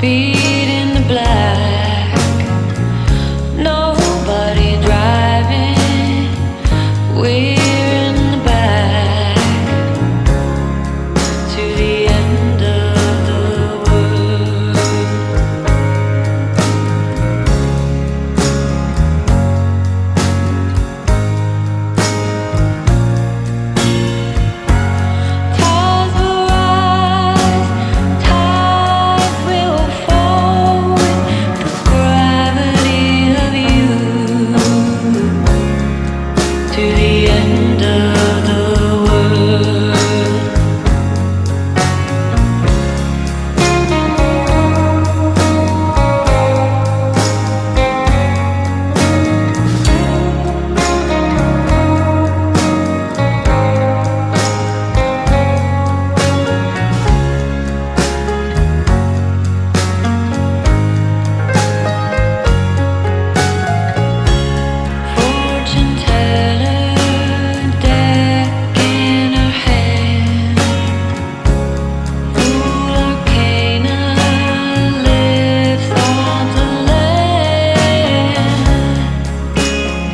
speed in the black. Nobody driving. We're in the back to the end of the world. Tides will rise, tides will fall with the gravity of you to the end of the world. Fortune teller, deck in her hand. Fool arcana lives on the land.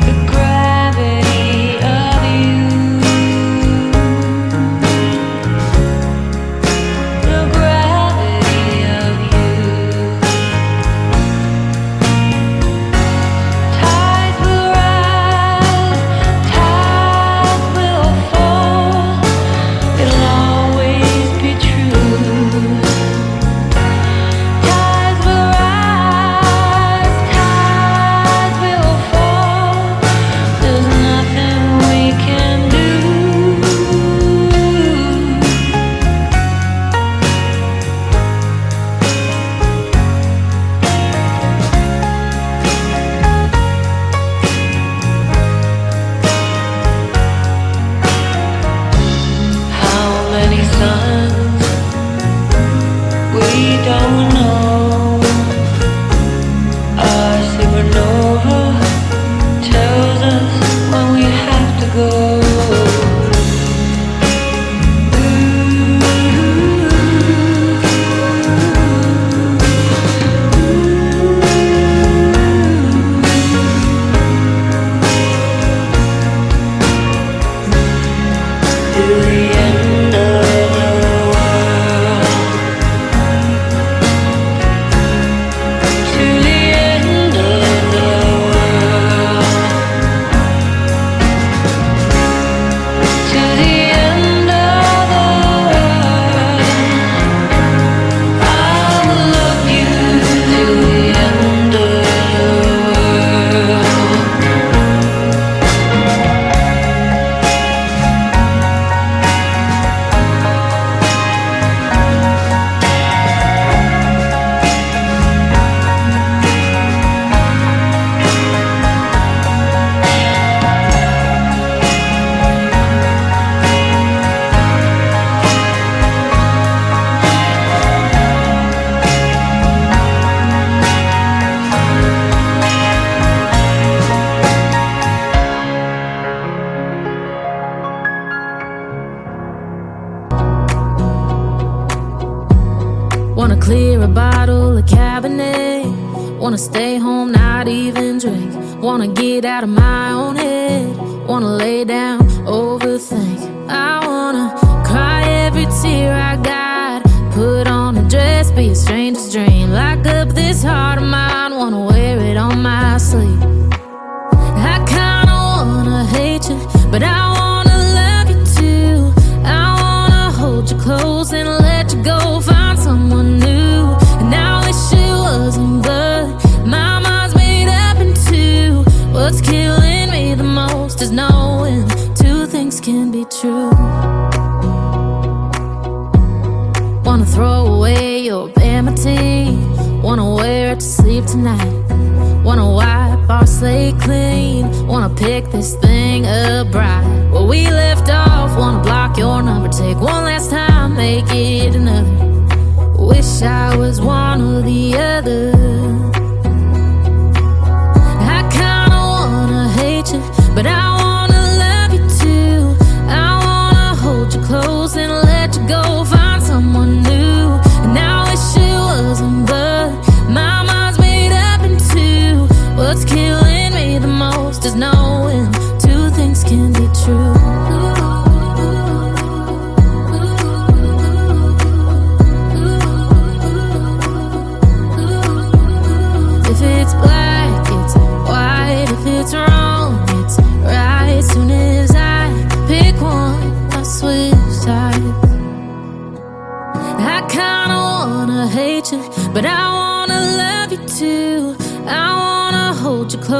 The gravity of you. The gravity of you. Tides will rise, tides will fall. It'll always be true. Tides will rise, tides will fall. There's nothing we can do. How many suns we don't know. Our supernova tells us when we have to go. To the end of the world. To the end of the world. To the end of the world. I will love you to the end of the world. Wanna clear a bottle of Cabernet. Wanna stay home, not even drink. Wanna get out of my own head. Wanna lay down, overthink. I wanna cry every tear I got. Put on a dress, be a stranger's dream. Lock up this heart of mine, wanna wear it on my sleeve. I kinda wanna hate you, but I wanna love you too. I wanna hold you close and let you go. Find someone new. And I wish it wasn't, but my mind's made up in two. What's killing me the most is knowing two things can be true. Wanna throw away your vanity. Wanna wear it to sleep tonight. Wanna wipe our slate clean. Wanna pick this thing up right where we left off. Wanna block your number, take one last time, make it another. Wish I was one or the other. I kinda wanna hate you, but I wanna love you too. I wanna hold you close and let you go. Find someone new. And I wish it wasn't, but soon as I pick one, I switch sides. I kinda wanna hate you, but I wanna love you too. I wanna hold you close.